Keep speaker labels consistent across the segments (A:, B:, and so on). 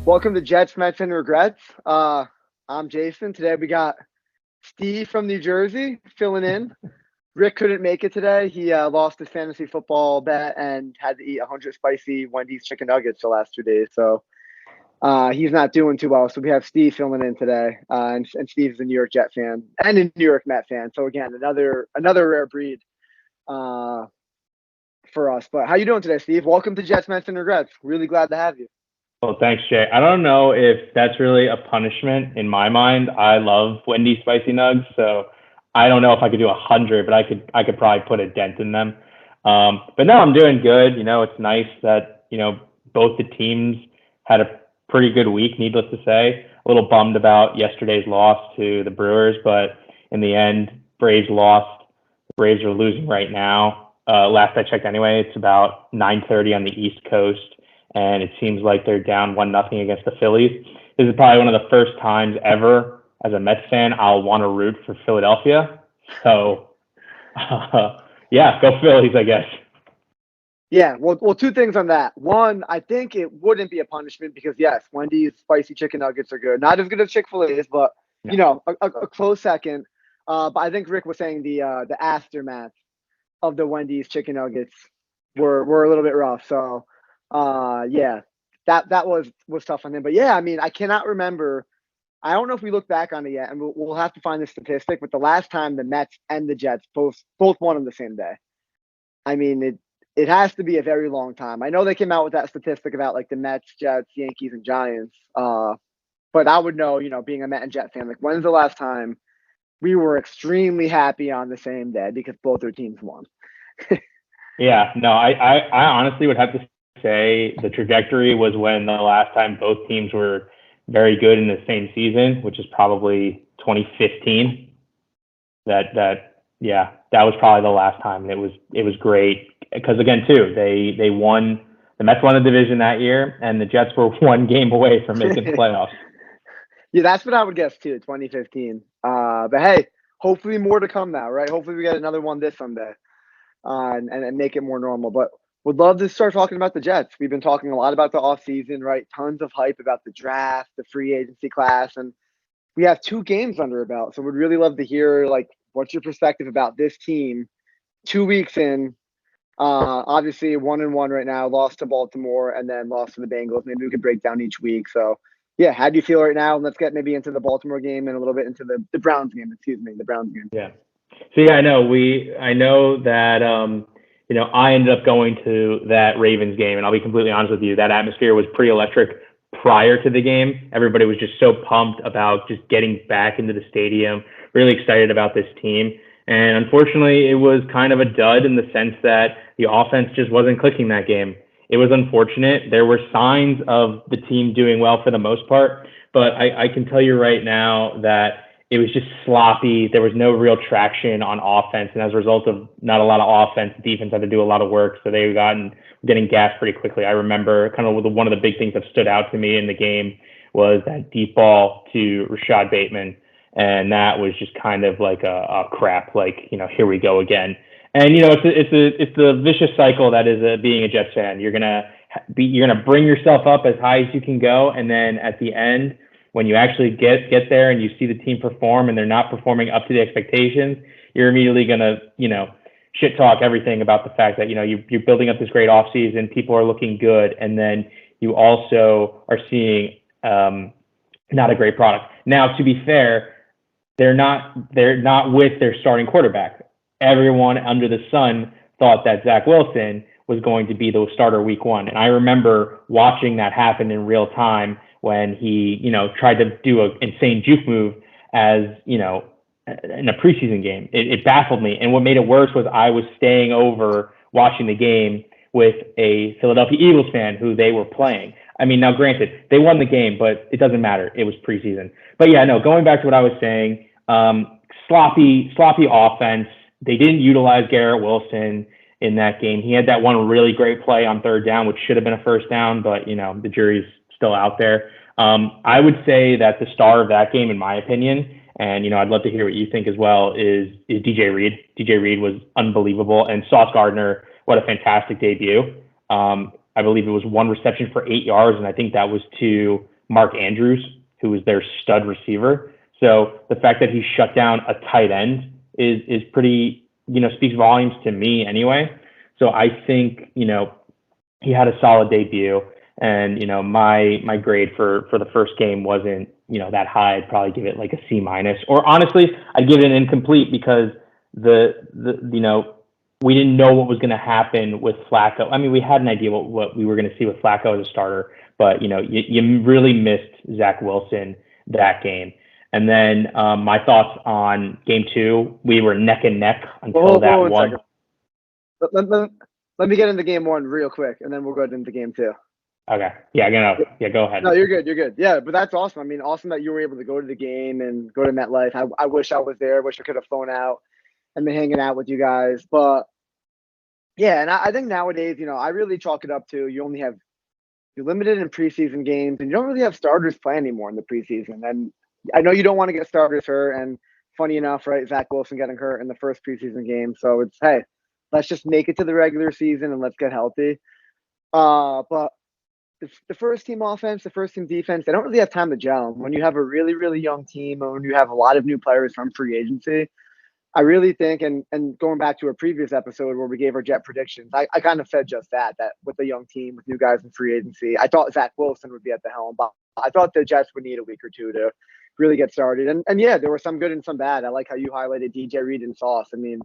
A: Welcome to Jets, Mets, and Regrets. I'm Jason. Today we got Steve from New Jersey filling in. Rick couldn't make it today. He lost his fantasy football bet and had to eat 100 spicy Wendy's chicken nuggets the last 2 days. So he's not doing too well. So we have Steve filling in today. And Steve's a New York Jet fan and a New York Met fan. So again, another rare breed for us. But how you doing today, Steve? Welcome to Jets, Mets, and Regrets. Really glad to have you.
B: Well, thanks, Jay. I don't know if that's really a punishment in my mind. I love Wendy's spicy nugs, so I don't know if I could do 100, but I could probably put a dent in them. But no, I'm doing good. It's nice that both the teams had a pretty good week. Needless to say, a little bummed about yesterday's loss to the Brewers, but in the end, Braves lost. The Braves are losing right now. Last I checked, anyway, it's about 9:30 on the East Coast. And it seems like they're down 1-0 against the Phillies. This is probably one of the first times ever as a Mets fan I'll want to root for Philadelphia. So, yeah, go Phillies, I guess.
A: Yeah, well, two things on that. One, I think it wouldn't be a punishment because, yes, Wendy's spicy chicken nuggets are good. Not as good as Chick-fil-A's, but, a close second. But I think Rick was saying the aftermath of the Wendy's chicken nuggets were a little bit rough. So, yeah, that was tough on him. But yeah, I mean, I cannot remember. I don't know if we look back on it yet, and we'll have to find the statistic. But the last time the Mets and the Jets both won on the same day, I mean, it has to be a very long time. I know they came out with that statistic about like the Mets, Jets, Yankees, and Giants. But I would know, being a Met and Jet fan, like when's the last time we were extremely happy on the same day because both their teams won.
B: Yeah, no, I honestly would have to say the trajectory was when the last time both teams were very good in the same season, which is probably 2015. That was probably the last time. And it was great because again too, they won. The Mets won the division that year, and the Jets were one game away from making the playoffs.
A: Yeah, that's what I would guess too, 2015. But hey, hopefully more to come now, right? Hopefully we get another one this Sunday. And make it more normal. But would love to start talking about the Jets. We've been talking a lot about the offseason, right? Tons of hype about the draft, the free agency class, and we have 2 games under our belt. So we'd really love to hear, like, what's your perspective about this team 2 weeks in? Obviously 1-1 right now, lost to Baltimore and then lost to the Bengals. Maybe we could break down each week. So yeah, how do you feel right now? And let's get maybe into the Baltimore game and a little bit into the Browns game. The Browns game.
B: Yeah. So yeah, I know that I ended up going to that Ravens game, and I'll be completely honest with you, that atmosphere was pretty electric prior to the game. Everybody was just so pumped about just getting back into the stadium, really excited about this team. And unfortunately, it was kind of a dud in the sense that the offense just wasn't clicking that game. It was unfortunate. There were signs of the team doing well for the most part, but I can tell you right now that it was just sloppy. There was no real traction on offense. And as a result of not a lot of offense, defense had to do a lot of work. So they getting gassed pretty quickly. I remember kind of one of the big things that stood out to me in the game was that deep ball to Rashad Bateman. And that was just kind of like a crap, like, here we go again. And, it's the vicious cycle that is being a Jets fan. You're going to bring yourself up as high as you can go. And then at the end, when you actually get there and you see the team perform and they're not performing up to the expectations, you're immediately going to, shit talk everything about the fact that, you're building up this great offseason, people are looking good, and then you also are seeing not a great product. Now, to be fair, they're not with their starting quarterback. Everyone under the sun thought that Zach Wilson was going to be the starter week 1. And I remember watching that happen in real time when he, tried to do an insane juke move as, in a preseason game. It baffled me. And what made it worse was I was staying over watching the game with a Philadelphia Eagles fan who they were playing. I mean, now granted, they won the game, but it doesn't matter. It was preseason. But yeah, no, going back to what I was saying, sloppy offense. They didn't utilize Garrett Wilson in that game. He had that one really great play on 3rd down, which should have been a 1st down, but, the jury's still out there. I would say that the star of that game, in my opinion, and, I'd love to hear what you think as well, is DJ Reed. DJ Reed was unbelievable. And Sauce Gardner, what a fantastic debut. I believe it was 1 reception for 8 yards, and I think that was to Mark Andrews, who was their stud receiver. So the fact that he shut down a tight end is pretty, speaks volumes to me anyway. So I think, he had a solid debut. And, my grade for the first game wasn't, that high. I'd probably give it like a C minus, or honestly, I'd give it an incomplete because we didn't know what was going to happen with Flacco. I mean, we had an idea what we were going to see with Flacco as a starter, but you really missed Zach Wilson that game. And then my thoughts on game 2, we were neck and neck until that one.
A: Let me get into game 1 real quick, and then we'll go into game 2.
B: Okay. Yeah, go ahead.
A: No, you're good. You're good. Yeah, but that's awesome. I mean, awesome that you were able to go to the game and go to MetLife. I wish I was there. Wish I could have flown out and been hanging out with you guys. But yeah, and I think nowadays, I really chalk it up to you're limited in preseason games, and you don't really have starters play anymore in the preseason. And I know you don't want to get starters hurt. And funny enough, right, Zach Wilson getting hurt in the first preseason game. So it's, hey, let's just make it to the regular season and let's get healthy. But the first team offense, the first team defense, they don't really have time to gel. When you have a really, really young team, or when you have a lot of new players from free agency, I really think, and going back to a previous episode where we gave our Jet predictions, I kind of said just that with a young team, with new guys in free agency, I thought Zach Wilson would be at the helm, but I thought the Jets would need a week or two to really get started. And yeah, there were some good and some bad. I like how you highlighted DJ Reed and Sauce. I mean,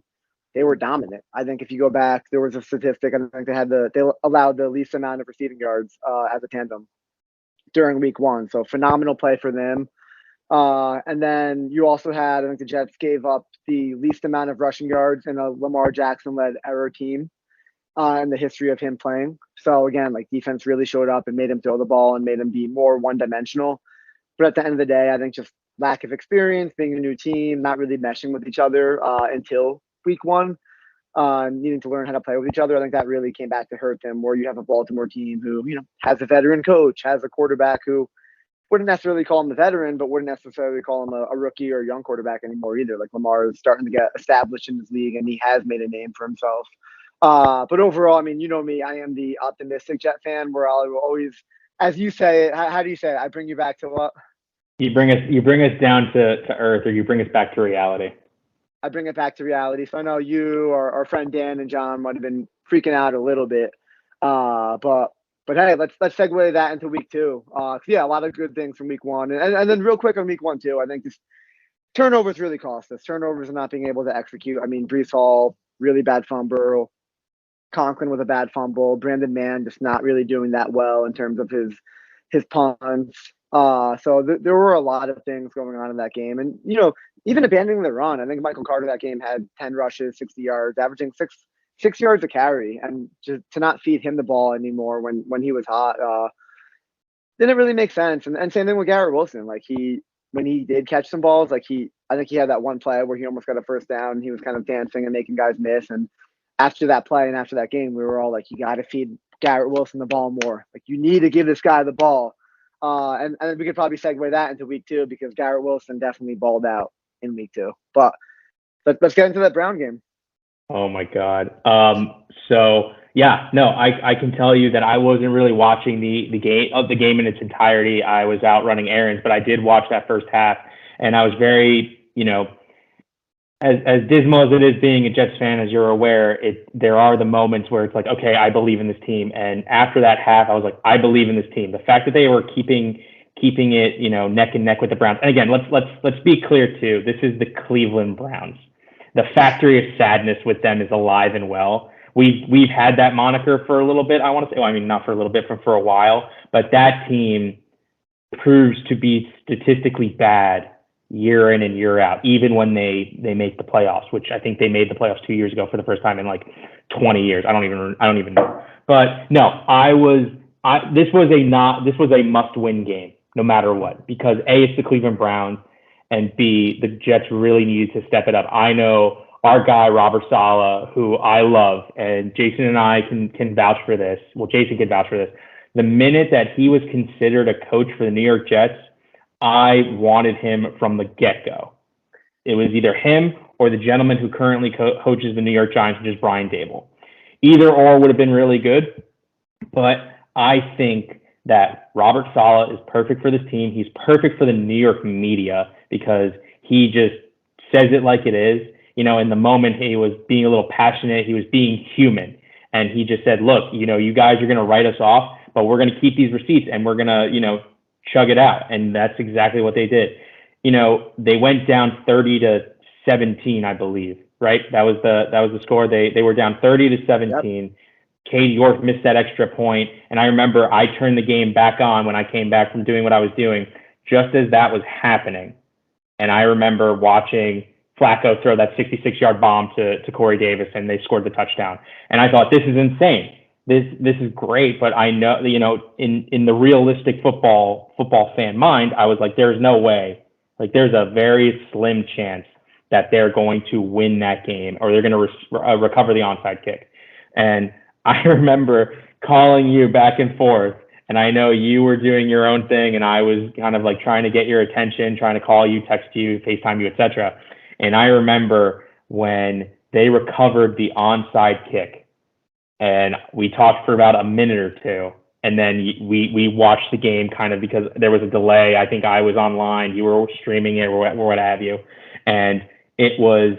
A: they were dominant. I think if you go back, there was a statistic. I think they allowed the least amount of receiving yards as a tandem during week 1. So phenomenal play for them. And then you also had, I think the Jets gave up the least amount of rushing yards in a Lamar Jackson-led error team in the history of him playing. So again, like, defense really showed up and made him throw the ball and made him be more one-dimensional. But at the end of the day, I think just lack of experience, being a new team, not really meshing with each other until week 1, needing to learn how to play with each other. I think that really came back to hurt them, where you have a Baltimore team who, has a veteran coach, has a quarterback who wouldn't necessarily call him a veteran, but wouldn't necessarily call him a rookie or a young quarterback anymore either. Like, Lamar is starting to get established in this league, and he has made a name for himself. But overall, I mean, you know me, I am the optimistic Jet fan, where I will always, as you say it, how do you say it? I bring you back to what?
B: You bring us down to earth, or you bring us back to reality.
A: I bring it back to reality. So I know you or our friend Dan and John might have been freaking out a little bit. But hey, let's segue that into week 2. Yeah, a lot of good things from week 1. And then real quick on week 1 too, I think just turnovers really cost us. Turnovers and not being able to execute. I mean, Breece Hall, really bad fumble. Conklin with a bad fumble. Brandon Mann just not really doing that well in terms of his punts. So there were a lot of things going on in that game. And, even abandoning the run, I think Michael Carter that game had 10 rushes, 60 yards, averaging six yards a carry. And just to not feed him the ball anymore when he was hot didn't really make sense. And same thing with Garrett Wilson. Like, when he did catch some balls, like I think he had that one play where he almost got a first down and he was kind of dancing and making guys miss. And after that play and after that game, we were all like, you got to feed Garrett Wilson the ball more. Like, you need to give this guy the ball. And we could probably segue that into week 2, because Garrett Wilson definitely balled out in week 2. But let's get into that Brown game.
B: Oh my God. So yeah, no, I can tell you that I wasn't really watching the game in its entirety. I was out running errands, but I did watch that first half, and I was very, as dismal as it is being a Jets fan, as you're aware, there are the moments where it's like, okay, I believe in this team. And after that half, I was like, I believe in this team. The fact that they were keeping it, neck and neck with the Browns. And again, let's be clear too. This is the Cleveland Browns. The factory of sadness with them is alive and well. We've had that moniker for a little bit. I want to say, I mean, not for a little bit, for a while. But that team proves to be statistically bad year in and year out, even when they make the playoffs, which I think they made the playoffs 2 years ago for the first time in like 20 years. I don't even know. But no, this was a must-win game no matter what, because A, it's the Cleveland Browns, and B, the Jets really needed to step it up. I know our guy Robert Saleh, who I love, and Jason and I can vouch for this. Well, Jason can vouch for this. The minute that he was considered a coach for the New York Jets, I wanted him from the get-go. It was either him or the gentleman who currently coaches the New York Giants, which is Brian Dable. Either or would have been really good, but I think that Robert Saleh is perfect for this team. He's perfect for the New York media because he just says it like it is. In the moment he was being a little passionate, he was being human. And he just said, look, you guys are going to write us off, but we're going to keep these receipts and we're going to, chug it out. And that's exactly what they did. They went down 30-17, I believe, right? That was the score. They were down 30-17. Yep. Cade York missed that extra point. And I remember I turned the game back on when I came back from doing what I was doing, just as that was happening. And I remember watching Flacco throw that 66-yard bomb to Corey Davis, and they scored the touchdown. And I thought, this is insane. This is great, but I know, in the realistic football fan mind, I was like, there's no way. Like, there's a very slim chance that they're going to win that game or they're going to recover the onside kick. And I remember calling you back and forth, and I know you were doing your own thing, and I was kind of like trying to get your attention, trying to call you, text you, FaceTime you, etc. And I remember when they recovered the onside kick, and we talked for about a minute or two, and then we watched the game kind of because there was a delay. I think I was online, you were streaming it or what have you, and it was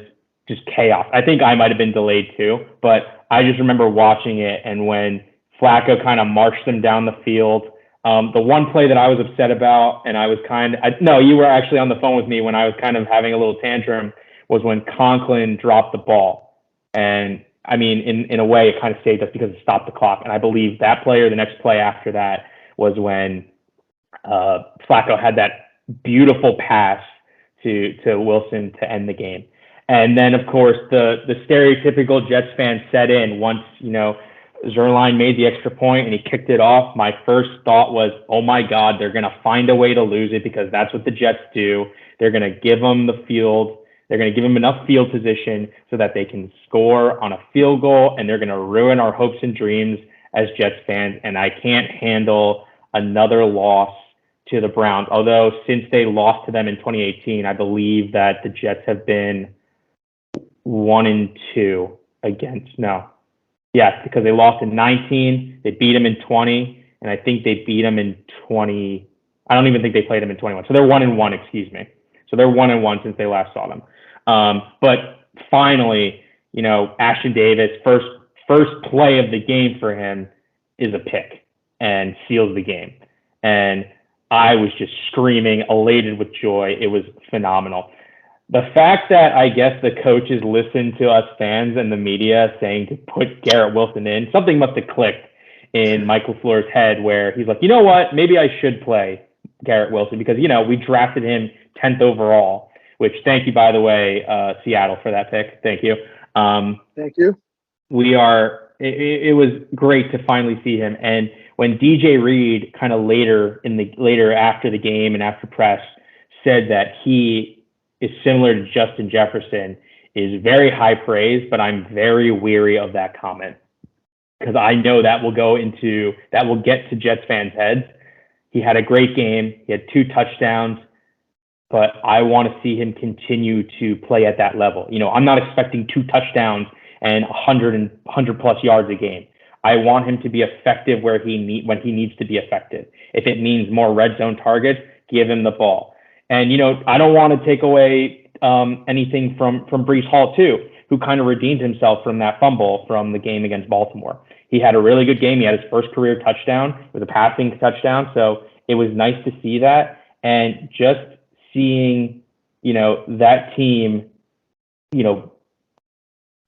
B: just chaos. I think I might have been delayed too, but I just remember watching it, and when Flacco kind of marched them down the field, the one play that I was upset about, and I was no, you were actually on the phone with me when I was kind of having a little tantrum, was when Conklin dropped the ball. And I mean, in a way, it kind of saved us because it stopped the clock. And I believe that play or the next play after that was when Flacco had that beautiful pass to Wilson to end the game. And then, of course, the stereotypical Jets fan set in once, Zerline made the extra point and he kicked it off. My first thought was, oh my God, they're going to find a way to lose it because that's what the Jets do. They're going to give them the field. They're going to give them enough field position so that they can score on a field goal, and they're going to ruin our hopes and dreams as Jets fans. And I can't handle another loss to the Browns. Although since they lost to them in 2018, I believe that the Jets have been 1-2 against. No. Yes, because they lost in 19, they beat them in 20, and I think they beat them in 20. I don't even think they played them in 21. So they're 1-1, excuse me. So they're 1-1 since they last saw them. But finally, Ashton Davis, first play of the game for him is a pick and seals the game. And I was just screaming, elated with joy. It was phenomenal. The fact that I guess the coaches listened to us fans and the media saying to put Garrett Wilson in, something must have clicked in Mike LaFleur's head where he's like, you know what, maybe I should play Garrett Wilson because, we drafted him 10th overall, which thank you, by the way, Seattle, for that pick. Thank you.
A: Thank you.
B: It was great to finally see him. And when DJ Reed kind of later after the game and after press said that he is similar to Justin Jefferson is very high praise, but I'm very weary of that comment because I know that will get to Jets fans' heads. He had a great game. He had 2 touchdowns, but I want to see him continue to play at that level. I'm not expecting 2 touchdowns and 100 plus yards a game. I want him to be effective when he needs to be effective. If it means more red zone targets, give him the ball. And, I don't want to take away anything from Breece Hall, too, who kind of redeemed himself from that fumble from the game against Baltimore. He had a really good game. He had his first career touchdown. It was a passing touchdown. So it was nice to see that. And just seeing, that team,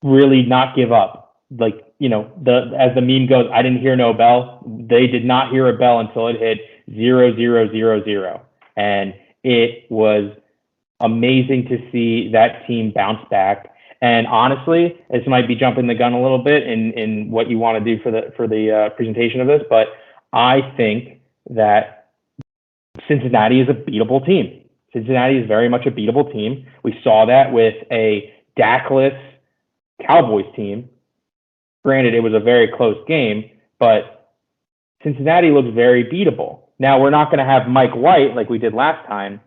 B: really not give up. Like, as the meme goes, I didn't hear no bell. They did not hear a bell until it hit 0-0-0-0. And it was amazing to see that team bounce back. And honestly, this might be jumping the gun a little bit in what you want to do for the presentation of this, but I think that Cincinnati is a beatable team. Cincinnati is very much a beatable team. We saw that with a Dakless Cowboys team. Granted, it was a very close game, but Cincinnati looks very beatable. Now, we're not going to have Mike White like we did last time,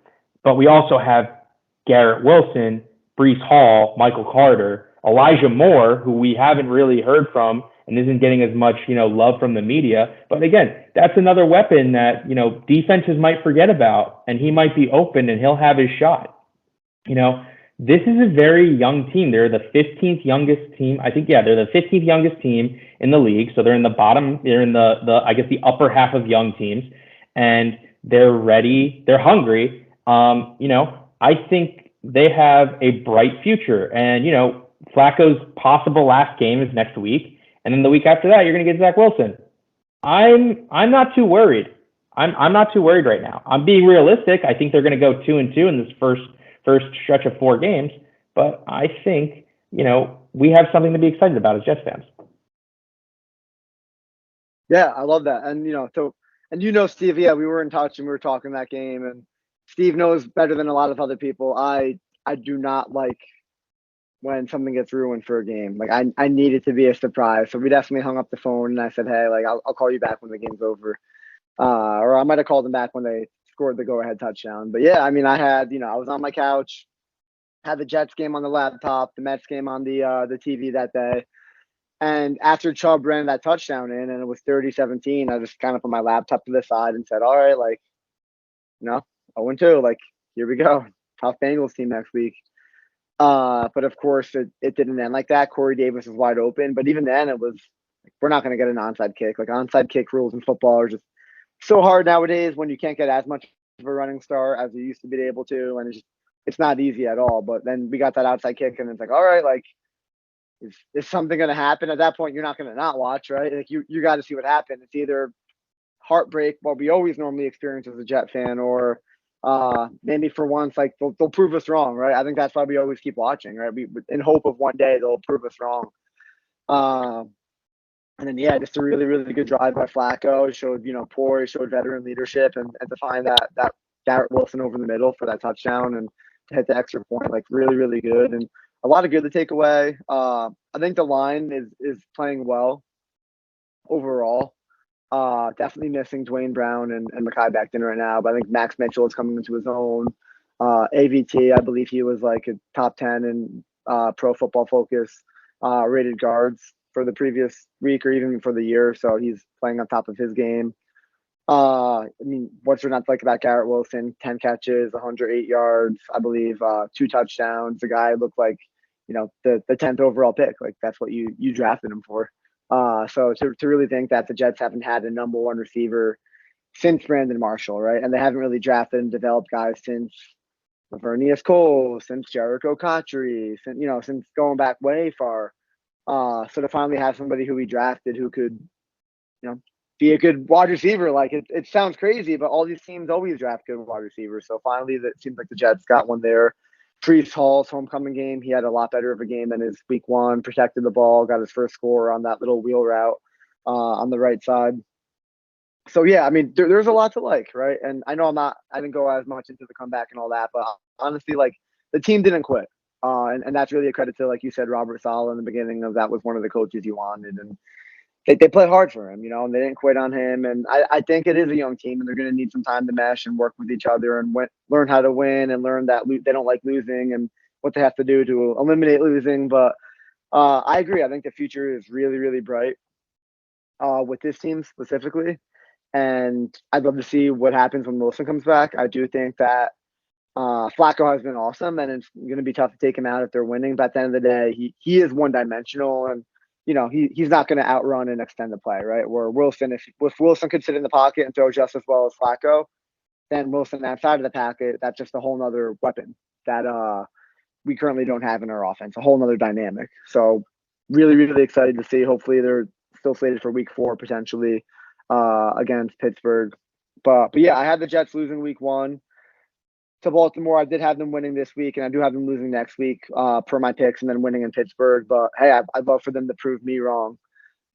B: but we also have Garrett Wilson, Breece Hall, Michael Carter, Elijah Moore, who we haven't really heard from and isn't getting as much, love from the media. But again, that's another weapon that, defenses might forget about, and he might be open and he'll have his shot. This is a very young team. They're the 15th youngest team. I think, yeah, they're the 15th youngest team in the league. So they're in the bottom, they're in I guess the upper half of young teams, and they're ready. They're hungry. I think they have a bright future, and, Flacco's possible last game is next week. And then the week after that, you're going to get Zach Wilson. I'm not too worried. I'm not too worried right now. I'm being realistic. I think they're going to go 2-2 in this first stretch of 4 games, but I think, we have something to be excited about as Jets fans.
A: Yeah, I love that. And, Steve, yeah, we were in touch and we were talking that game, and Steve knows better than a lot of other people. I do not like when something gets ruined for a game. Like I need it to be a surprise. So we definitely hung up the phone and I said, hey, like I'll call you back when the game's over. Or I might have called them back when they scored the go-ahead touchdown. But yeah, I mean, I had, I was on my couch, had the Jets game on the laptop, the Mets game on the TV that day. And after Chubb ran that touchdown in and it was 30-17, I just kind of put my laptop to the side and said, all right, like, 0-2, like, here we go. Tough Bengals team next week. But of course it didn't end like that. Corey Davis was wide open, but even then it was like, we're not going to get an onside kick. Like onside kick rules in football are just so hard nowadays when you can't get as much of a running start as you used to be able to, and it's not easy at all. But then we got that outside kick, and it's like, all right, like is something going to happen? At that point, you're not going to not watch, right? Like you got to see what happened. It's either heartbreak, what we always normally experience as a Jet fan, or maybe for once, like they'll prove us wrong, right? I think that's why we always keep watching, right? We in hope of one day they'll prove us wrong. And then yeah, just a really, really good drive by Flacco. It showed, poise, showed veteran leadership, and to find that Garrett Wilson over the middle for that touchdown and to hit the extra point, like really, really good, and a lot of good to take away. I think the line is playing well overall. Definitely missing Dwayne Brown and Mekhi Becton right now, but I think Max Mitchell is coming into his own. AVT, I believe he was like a top 10 in Pro Football Focus rated guards for the previous week or even for the year, so he's playing on top of his game. I mean, what's there not to like about Garrett Wilson? 10 catches, 108 yards, I believe, 2 touchdowns. The guy looked like, the 10th overall pick. Like that's what you drafted him for. So to really think that the Jets haven't had a number one receiver since Brandon Marshall, right? And they haven't really drafted and developed guys since Lavernius Cole, since Jericho Cotchery, since going back way far. So to finally have somebody who we drafted who could, be a good wide receiver, like it sounds crazy, but all these teams always draft good wide receivers. So finally, that seems like the Jets got one there. Breece Hall's homecoming game, he had a lot better of a game than his week 1, protected the ball, got his first score on that little wheel route on the right side. So yeah, I mean, there's a lot to like, right? And I know I didn't go as much into the comeback and all that, but honestly, like the team didn't quit. And that's really a credit to, like you said, Robert Saleh in the beginning of that was one of the coaches you wanted. And they played hard for him, and they didn't quit on him. And I think it is a young team, and they're going to need some time to mesh and work with each other and learn how to win and learn that they don't like losing and what they have to do to eliminate losing. But I agree. I think the future is really, really bright with this team specifically. And I'd love to see what happens when Wilson comes back. I do think that Flacco has been awesome, and it's going to be tough to take him out if they're winning. But at the end of the day, he is one-dimensional, and he's not going to outrun and extend the play, right? Where Wilson, if Wilson could sit in the pocket and throw just as well as Flacco, then Wilson outside of the pocket, that's just a whole nother weapon that we currently don't have in our offense, a whole nother dynamic. So really, really excited to see. Hopefully they're still slated for week 4 potentially against Pittsburgh. But yeah, I had the Jets losing week 1 to Baltimore. I did have them winning this week, and I do have them losing next week per my picks, and then winning in Pittsburgh. But hey, I'd love for them to prove me wrong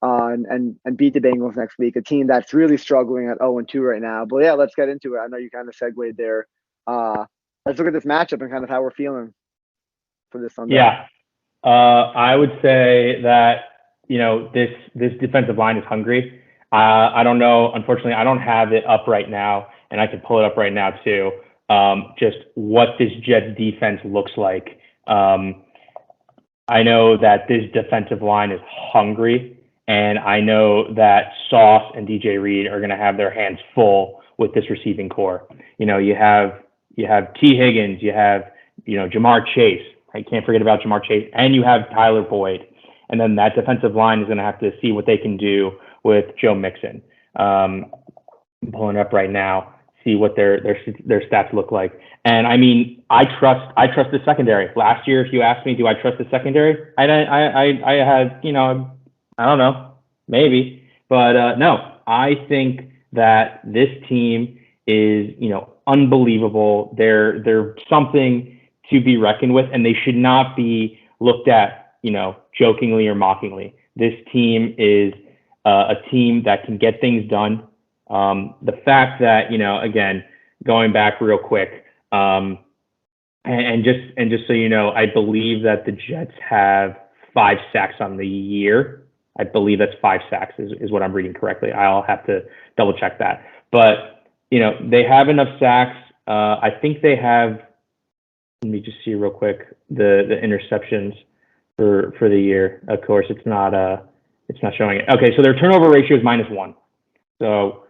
A: and beat the Bengals next week, a team that's really struggling at 0-2 right now. But yeah, let's get into it. I know you kind of segued there. Let's look at this matchup and kind of how we're feeling for this Sunday.
B: Yeah, I would say that this defensive line is hungry. I don't know. Unfortunately, I don't have it up right now, and I can pull it up right now too. Just what this Jets defense looks like. I know that this defensive line is hungry, And I know that Sauce and DJ Reed are going to have their hands full with this receiving core. You know, you have T. Higgins, you have, you know, Jamar Chase. I can't forget about Jamar Chase. And you have Tyler Boyd. And then that defensive line is going to have to see what they can do with Joe Mixon. I'm pulling up right now, see what their stats look like. And I mean, I trust the secondary. Last year, if you asked me, do I trust the secondary? I had, you know, I don't know, maybe, but no, I think that this team is, you know, unbelievable. They're something to be reckoned with, and they should not be looked at, you know, jokingly or mockingly. This team is a team that can get things done. The fact that, you know, again, going back real quick, and just so you know, I believe that the Jets have 5 sacks on the year. I believe that's 5 sacks is what I'm reading correctly. I'll have to double check that. But, you know, they have enough sacks. I think they have, let me just see real quick, the interceptions for the year. Of course, it's not showing it. Okay, so their turnover ratio is -1. So,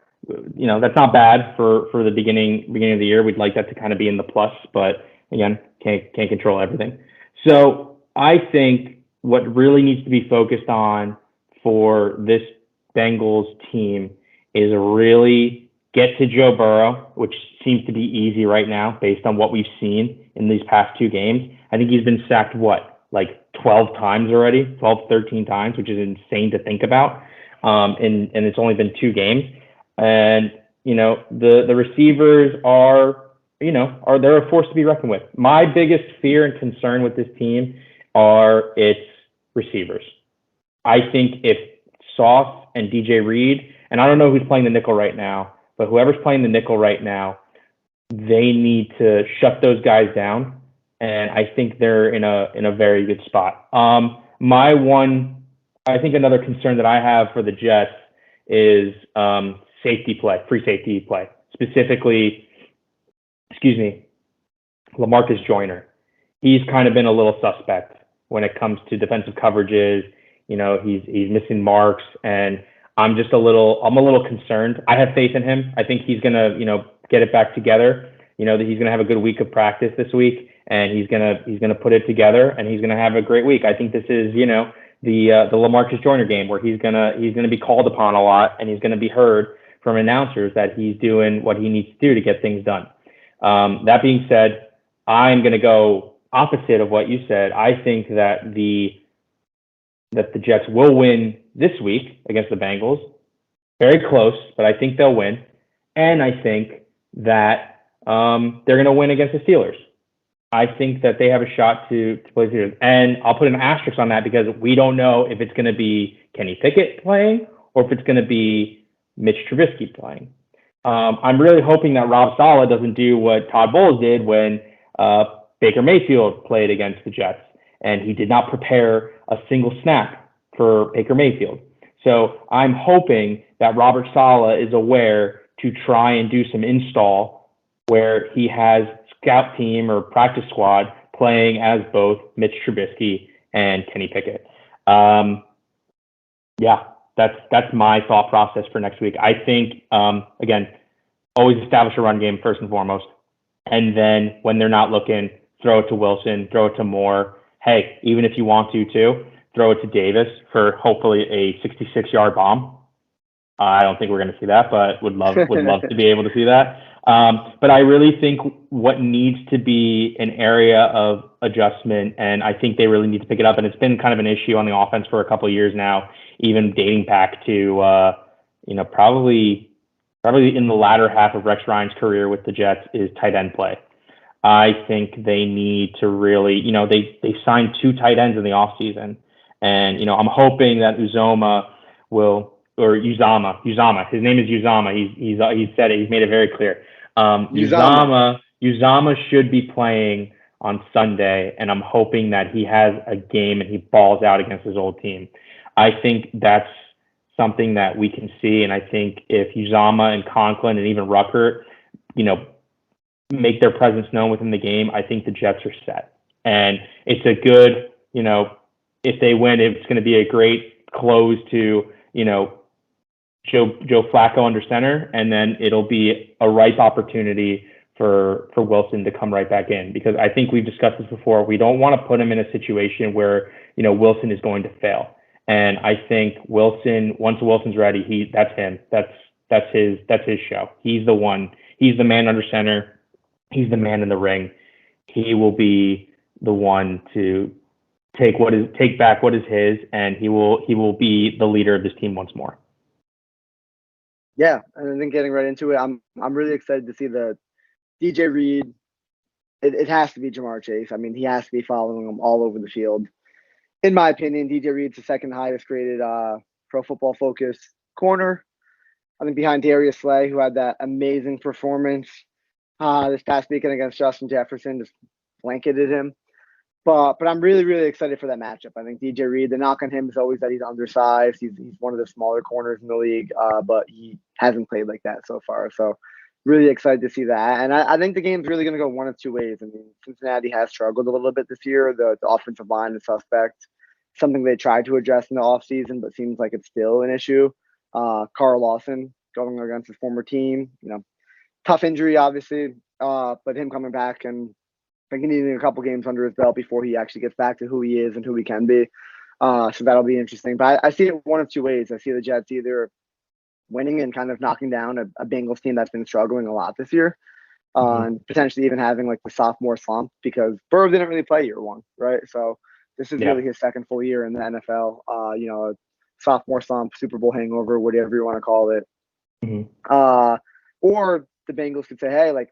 B: you know, that's not bad for the beginning of the year. We'd like that to kind of be in the plus, but again, can't control everything. So I think what really needs to be focused on for this Bengals team is really get to Joe Burrow, which seems to be easy right now based on what we've seen in these past 2 games. I think he's been sacked, like 12 times already, 12, 13 times, which is insane to think about. And it's only been 2 games. And, you know, the receivers are they're a force to be reckoned with. My biggest fear and concern with this team are its receivers. I think if Sauce and DJ Reed, and I don't know who's playing the nickel right now, but whoever's playing the nickel right now, they need to shut those guys down. And I think they're in a very good spot. I think another concern that I have for the Jets is free safety play, specifically, LaMarcus Joyner. He's kind of been a little suspect when it comes to defensive coverages. You know, he's missing marks, and I'm a little concerned. I have faith in him. I think he's gonna, you know, get it back together. You know, that he's gonna have a good week of practice this week, and he's gonna put it together, and he's gonna have a great week. I think this is, you know, the LaMarcus Joyner game where he's gonna be called upon a lot, and he's gonna be heard from announcers that he's doing what he needs to do to get things done. That being said, I'm going to go opposite of what you said. I think that the Jets will win this week against the Bengals. Very close, but I think they'll win. And I think that they're going to win against the Steelers. I think that they have a shot to play the Steelers. And I'll put an asterisk on that because we don't know if it's going to be Kenny Pickett playing or if it's going to be Mitch Trubisky playing. I'm really hoping that Rob Saleh doesn't do what Todd Bowles did when Baker Mayfield played against the Jets, and he did not prepare a single snap for Baker Mayfield. So I'm hoping that Robert Saleh is aware to try and do some install where he has scout team or practice squad playing as both Mitch Trubisky and Kenny Pickett. That's my thought process for next week. I think, again, always establish a run game first and foremost. And then when they're not looking, throw it to Wilson, throw it to Moore. Hey, even if you want to too, throw it to Davis for hopefully a 66-yard bomb. I don't think we're going to see that, but would love to be able to see that. But I really think what needs to be an area of adjustment, and I think they really need to pick it up, and it's been kind of an issue on the offense for a couple of years now, even dating back to, probably in the latter half of Rex Ryan's career with the Jets, is tight end play. I think they need to really, they signed 2 tight ends in the offseason, and, I'm hoping that Uzama, his name is Uzama. He's said it. He's made it very clear. Uzama should be playing on Sunday, and I'm hoping that he has a game and he balls out against his old team. I think that's something that we can see, and I think if Uzama and Conklin and even Ruckert, make their presence known within the game, I think the Jets are set. And it's a good, if they win, it's going to be a great close to, Joe Flacco under center, and then it'll be a ripe opportunity for Wilson to come right back in, because I think we've discussed this before. We don't want to put him in a situation where, Wilson is going to fail. And I think Wilson, once Wilson's ready, that's him. That's his show. He's the one. He's the man under center. He's the man in the ring. He will be the one to take back what is his, and he will be the leader of this team once more.
A: Yeah, and then getting right into it, I'm really excited to see the DJ Reed. It has to be Jamar Chase. I mean, he has to be following him all over the field. In my opinion, DJ Reed's the second highest graded Pro Football Focus corner. I think behind Darius Slay, who had that amazing performance this past weekend against Justin Jefferson, just blanketed him. But I'm really, really excited for that matchup. I think DJ Reed, the knock on him is always that he's undersized. He's one of the smaller corners in the league, but he hasn't played like that so far. So really excited to see that. And I think the game's really going to go one of two ways. I mean, Cincinnati has struggled a little bit this year. The offensive line is suspect, something they tried to address in the offseason, but seems like it's still an issue. Carl Lawson going against his former team, tough injury, obviously, but him coming back and I think needing a couple games under his belt before he actually gets back to who he is and who he can be. So that'll be interesting. But I see it one of two ways. I see the Jets either winning and kind of knocking down a Bengals team that's been struggling a lot this year, and potentially even having like the sophomore slump, because Burrow didn't really play year one, right? So this is really his second full year in the NFL. A sophomore slump, Super Bowl hangover, whatever you want to call it. Or the Bengals could say, hey, like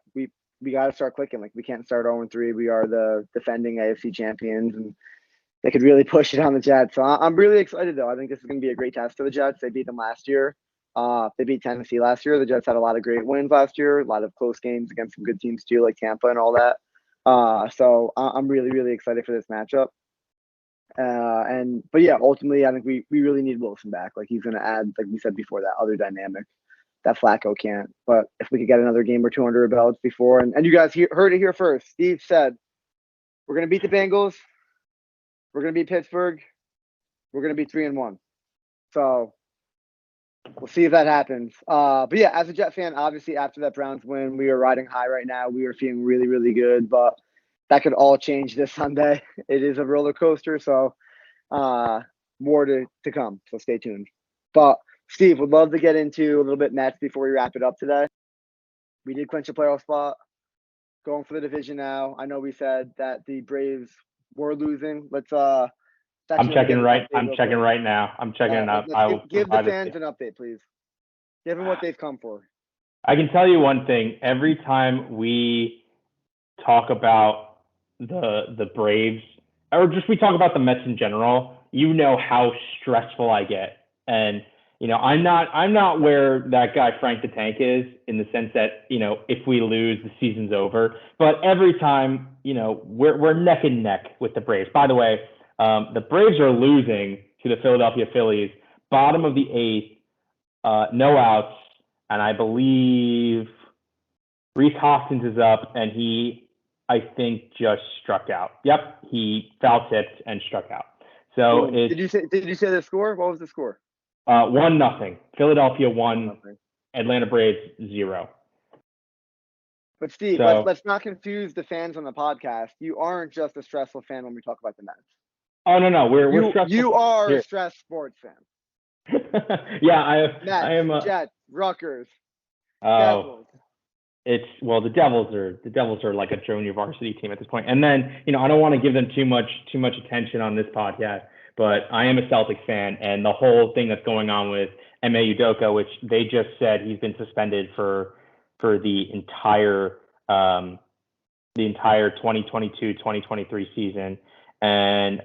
A: we got to start clicking. Like, we can't start 0-3. We are the defending AFC champions, and they could really push it on the Jets. So I'm really excited, though. I think this is going to be a great test for the Jets. They beat them last year. They beat Tennessee last year. The Jets had a lot of great wins last year, a lot of close games against some good teams too, like Tampa and all that. So I'm really, really excited for this matchup. But yeah, ultimately, I think we really need Wilson back. Like, he's going to add, like we said before, that other dynamic that Flacco can't. But if we could get another game or two under our belts before, and you guys heard it here first. Steve said, we're going to beat the Bengals. We're going to beat Pittsburgh. We're going to be 3-1. So we'll see if that happens. But yeah, as a Jet fan, obviously after that Browns win, we are riding high right now. We are feeling really, really good, but that could all change this Sunday. It is a roller coaster. So more to come. So stay tuned. But Steve, would love to get into a little bit Mets before we wrap it up today. We did clinch a playoff spot, going for the division now. I know we said that the Braves were losing. Let's
B: I'm checking right now. I'm checking it out.
A: Give the fans an update, please. Give them what they've come for.
B: I can tell you one thing. Every time we talk about the Braves, or just we talk about the Mets in general, you know how stressful I get. And I'm not where that guy Frank the Tank is, in the sense that, if we lose, the season's over. But every time, we're neck and neck with the Braves. By the way, the Braves are losing to the Philadelphia Phillies, bottom of the eighth, no outs, and I believe Rhys Hoskins is up, and he, I think, just struck out. Yep, he foul tipped and struck out. So
A: did you say the score? What was the score?
B: 1-0. Philadelphia 1, Atlanta Braves 0.
A: But Steve, let's not confuse the fans on the podcast. You aren't just a stressful fan when we talk about the Mets.
B: Oh no, we're stressful.
A: You are a stressed sports fan.
B: Yeah,
A: Mets,
B: I am.
A: Jets, Rutgers,
B: Devils. The Devils are like a junior varsity team at this point. And then, I don't want to give them too much attention on this podcast, but I am a Celtics fan, and the whole thing that's going on with Ime Udoka, which they just said he's been suspended for the entire 2022-2023 season, and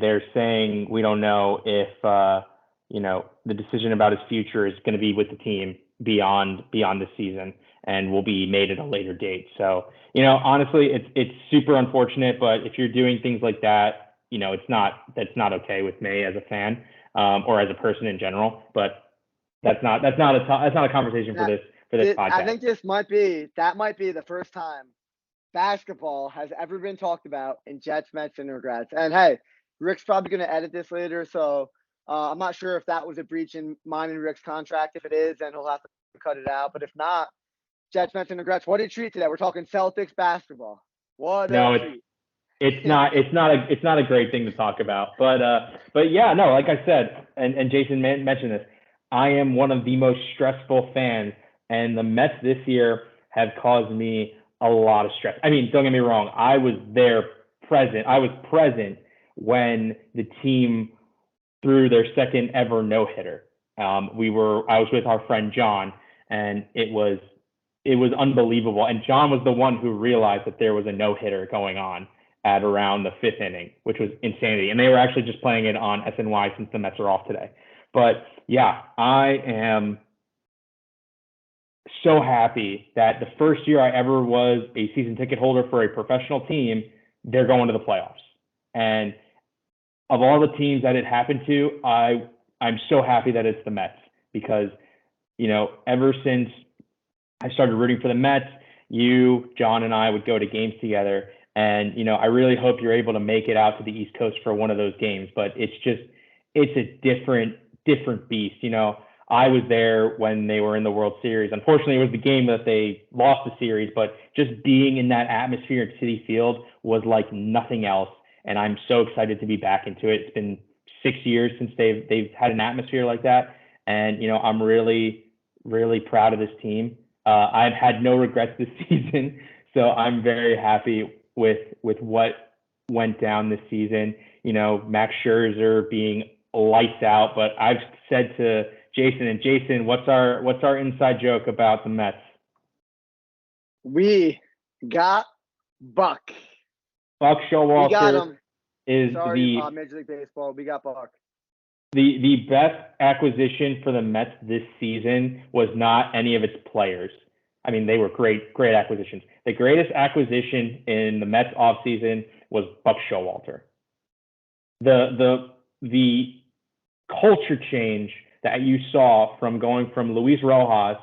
B: they're saying we don't know if the decision about his future is going to be with the team beyond the season, and will be made at a later date. So, honestly, it's super unfortunate, but if you're doing things like that, that's not okay with me as a fan, or as a person in general. But that's not a conversation for this podcast.
A: I think that might be the first time basketball has ever been talked about in Jets, Mets, and regrets. And hey, Rick's probably going to edit this later, so I'm not sure if that was a breach in mine and Rick's contract. If it is, then he'll have to cut it out. But if not, Jets mentioned regrets. What a treat today. We're talking Celtics basketball. What a
B: No,
A: treat.
B: it's not a great thing to talk about. But yeah, no, like I said, and Jason mentioned this, I am one of the most stressful fans, and the Mets this year have caused me a lot of stress. I mean, don't get me wrong, I was present when the team threw their second ever no hitter. I was with our friend John, and it was unbelievable. And John was the one who realized that there was a no hitter going on at around the fifth inning, which was insanity. And they were actually just playing it on SNY since the Mets are off today. But yeah, I am so happy that the first year I ever was a season ticket holder for a professional team, they're going to the playoffs. And of all the teams that it happened to, I'm so happy that it's the Mets because, ever since I started rooting for the Mets, you, John, and I would go to games together. And, I really hope you're able to make it out to the East Coast for one of those games. But it's a different beast. I was there when they were in the World Series. Unfortunately, it was the game that they lost the series, but just being in that atmosphere at Citi Field was like nothing else. And I'm so excited to be back into it. It's been 6 years since they've had an atmosphere like that. And, I'm really, really proud of this team. I've had no regrets this season, so I'm very happy with what went down this season. Max Scherzer being lights out, but I've said to Jason, what's our inside joke about the Mets?
A: We got Buck.
B: Buck Showalter.
A: We got him.
B: Is
A: Sorry, Major League Baseball. We got Buck.
B: The best acquisition for the Mets this season was not any of its players. I mean, they were great acquisitions. The greatest acquisition in the Mets offseason was Buck Showalter. The culture change that you saw from going from Luis Rojas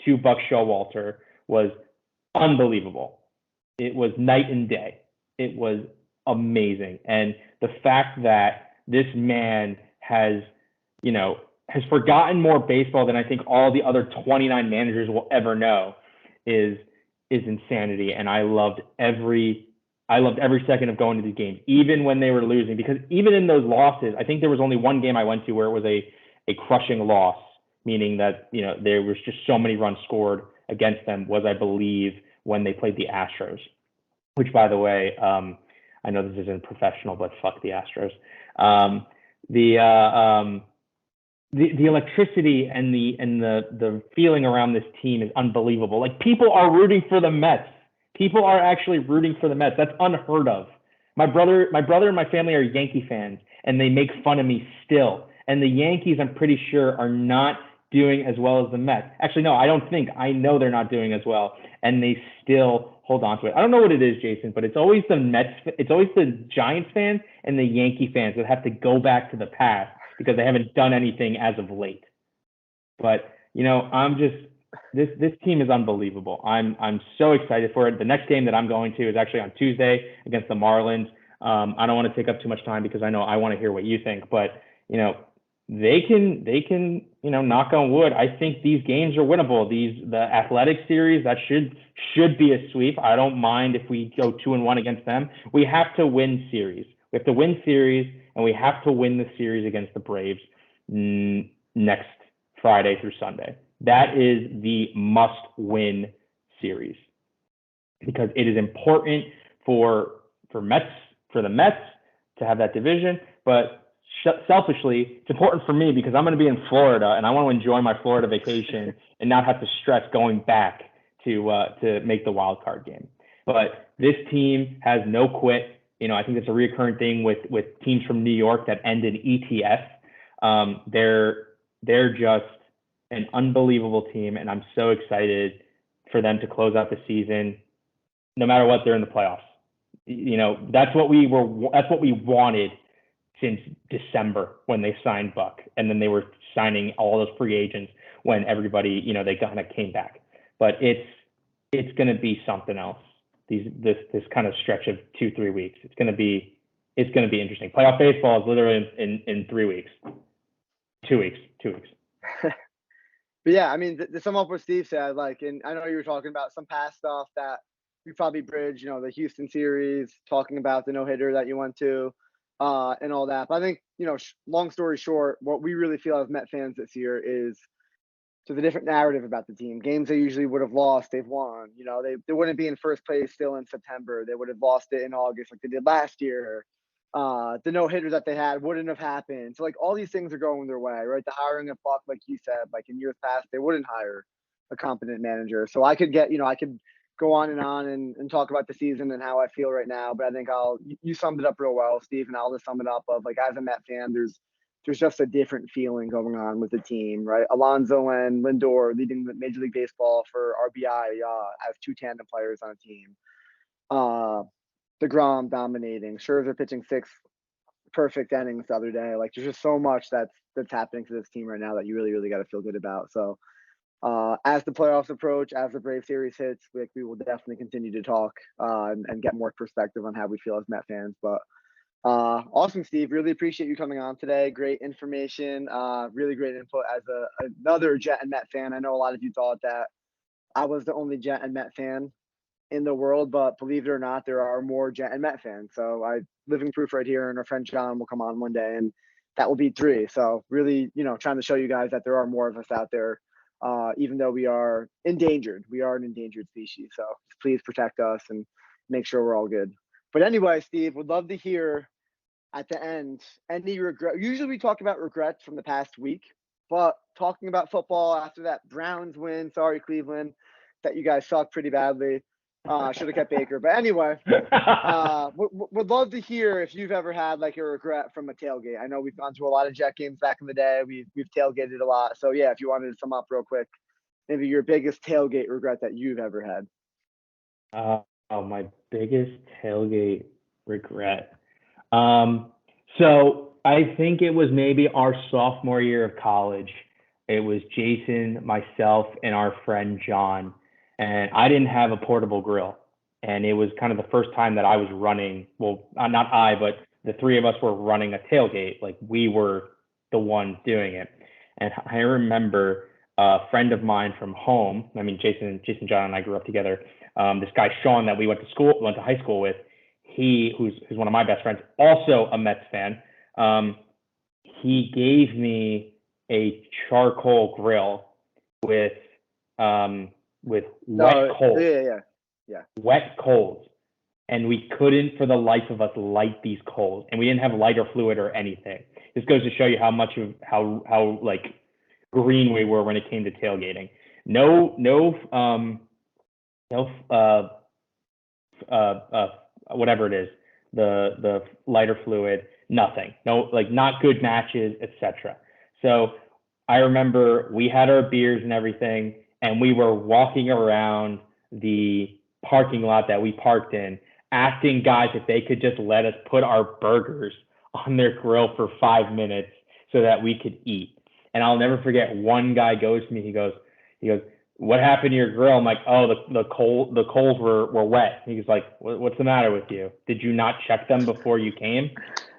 B: to Buck Showalter was unbelievable. It was night and day. It was amazing. And the fact that this man has forgotten more baseball than I think all the other 29 managers will ever know is insanity. And I loved every second of going to these games, even when they were losing, because even in those losses, I think there was only one game I went to where it was a crushing loss, meaning that, there was just so many runs scored against them, was, I believe, when they played the Astros, which, by the way, I know this isn't professional, but fuck the Astros. The electricity and the feeling around this team is unbelievable. Like, people are rooting for the Mets. People are actually rooting for the Mets. That's unheard of. My brother and my family are Yankee fans, and they make fun of me still. And the Yankees, I'm pretty sure, are not doing as well as the Mets. Actually, no, I don't think. I know they're not doing as well, and they still hold on to it. I don't know what it is, Jason, but it's always the Mets. It's always the Giants fans and the Yankee fans that have to go back to the past because they haven't done anything as of late. But this team is unbelievable. I'm so excited for it. The next game that I'm going to is actually on Tuesday against the Marlins. I don't want to take up too much time because I know I want to hear what you think, but they can knock on wood. I think these games are winnable. The Athletic series, that should be a sweep. I don't mind if we go 2-1 against them. We have to win series. We have to win series, and we have to win the series against the Braves next Friday through Sunday. That is the must-win series because it is important for the Mets to have that division. But selfishly, it's important for me because I'm going to be in Florida and I want to enjoy my Florida vacation and not have to stress going back to make the wild card game. But this team has no quit. I think it's a recurring thing with teams from New York that end in ETS. They're just an unbelievable team, and I'm so excited for them to close out the season. No matter what, they're in the playoffs. That's what we wanted since December when they signed Buck, and then they were signing all those free agents when everybody, they kind of came back. But it's going to be something else. This kind of stretch of 2-3 weeks. It's going to be it's going to be interesting. Playoff baseball is literally in 3 weeks, 2 weeks, 2 weeks.
A: But yeah, I mean, to sum up what Steve said, like, and I know you were talking about some past stuff that we probably bridge, the Houston series, talking about the no-hitter that you went to, and all that. But I think, long story short, what we really feel as Met fans this year is to the different narrative about the team. Games they usually would have lost, they've won. They wouldn't be in first place still in September. They would have lost it in August like they did last year. The no-hitter that they had wouldn't have happened. So, like, all these things are going their way, right? The hiring of Buck, like you said, like in years past, they wouldn't hire a competent manager. So I could I could go on and talk about the season and how I feel right now, but I think you summed it up real well, Steve, and I'll just sum it up of, like, as a Met fan, there's just a different feeling going on with the team, right? Alonso and Lindor leading Major League Baseball for RBI as two tandem players on a team. DeGrom dominating, Scherzer pitching 6 perfect innings the other day. Like, there's just so much that's happening to this team right now that you really, really got to feel good about. So, as the playoffs approach, as the Brave series hits, we will definitely continue to talk and get more perspective on how we feel as Met fans. But awesome, Steve. Really appreciate you coming on today. Great information. Really great input as another Jet and Met fan. I know a lot of you thought that I was the only Jet and Met fan in the world, but believe it or not, there are more Jet and Met fans. So I living proof right here, and our friend John will come on one day, and that will be 3. So really, trying to show you guys that there are more of us out there, even though we are endangered. We are an endangered species. So please protect us and make sure we're all good. But anyway, Steve, would love to hear at the end any regret. Usually we talk about regrets from the past week, but talking about football after that Browns win, sorry, Cleveland, that you guys sucked pretty badly. Should have kept Baker. But anyway, would love to hear if you've ever had like a regret from a tailgate. I know we've gone to a lot of Jet games back in the day. We've tailgated a lot. So yeah, if you wanted to sum up real quick, maybe your biggest tailgate regret that you've ever had.
B: My biggest tailgate regret. So I think it was maybe our sophomore year of college. It was Jason, myself, and our friend John. And I didn't have a portable grill. And it was kind of the first time that I was running. Well, not I, but the 3 of us were running a tailgate. Like, we were the ones doing it. And I remember a friend of mine from home. I mean, Jason, John, and I grew up together. This guy Sean that we went to high school with. Who's one of my best friends, also a Mets fan. He gave me a charcoal grill with wet coals.
A: Yeah.
B: Wet coals. And we couldn't for the life of us light these coals. And we didn't have lighter fluid or anything. This goes to show you how like green we were when it came to tailgating. Whatever it is, the lighter fluid, nothing. No, like, not good matches, etc. So I remember we had our beers and everything, and we were walking around the parking lot that we parked in, asking guys if they could just let us put our burgers on their grill for 5 minutes so that we could eat. And I'll never forget, one guy goes to me, he goes, "What happened to your grill?" I'm like, "Oh, the coals were wet." He's like, "What's the matter with you? Did you not check them before you came?"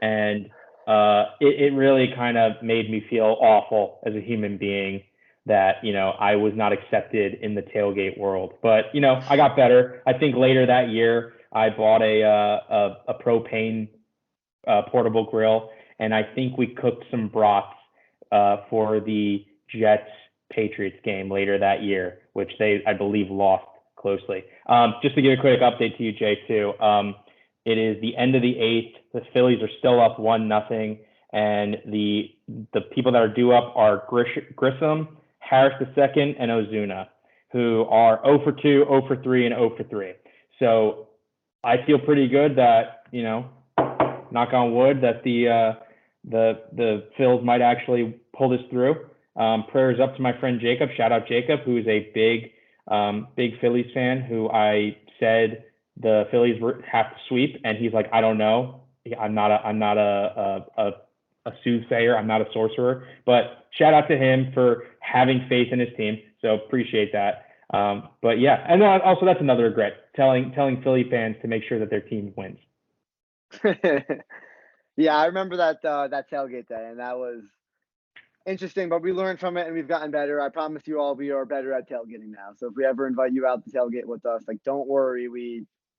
B: And it really kind of made me feel awful as a human being that, I was not accepted in the tailgate world. But, I got better. I think later that year I bought a propane portable grill, and I think we cooked some brats for the Jets Patriots game later that year, which they, I believe, lost closely. Just to give a quick update to you, Jay, too. It is the end of the 8th. The Phillies are still up 1-0, and the people that are due up are Grissom, Harris II, and Ozuna, who are 0 for 2, 0 for 3, and 0 for 3. So I feel pretty good that, knock on wood, that the Phils might actually pull this through. Prayers up to my friend Jacob. Shout out Jacob, who is a big Phillies fan, who I said the Phillies have to sweep, and he's like, "I don't know. I'm not a soothsayer. I'm not a sorcerer." But shout out to him for having faith in his team. So appreciate that. But yeah, and then also that's another regret, telling Philly fans to make sure that their team wins.
A: Yeah, I remember that that tailgate day, and that was interesting. But we learned from it, and we've gotten better. I promise you all, we are better at tailgating now. So if we ever invite you out to tailgate with us, like, don't worry,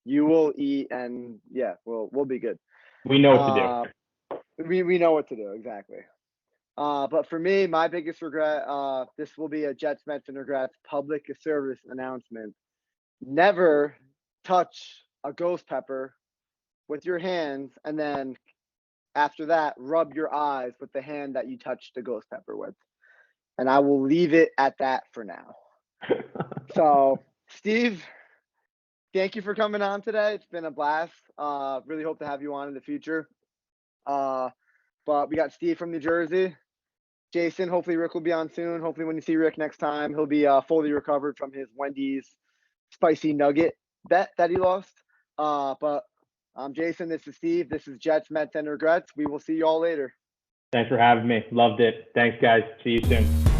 A: you will eat, and yeah, we'll be good.
B: We know what to do.
A: We know what to do exactly. But for me, my biggest regret, this will be a Jets Mention regrets public service announcement. Never touch a ghost pepper with your hands, and then after that, rub your eyes with the hand that you touched the ghost pepper with. And I will leave it at that for now. So, Steve, thank you for coming on today. It's been a blast. Really hope to have you on in the future. But we got Steve from New Jersey. Jason, hopefully Rick will be on soon. Hopefully when you see Rick next time, he'll be fully recovered from his Wendy's spicy nugget bet that he lost. But I'm Jason. This is Steve. This is Jets, Mets, and Regrets. We will see you all later.
B: Thanks for having me. Loved it. Thanks, guys. See you soon.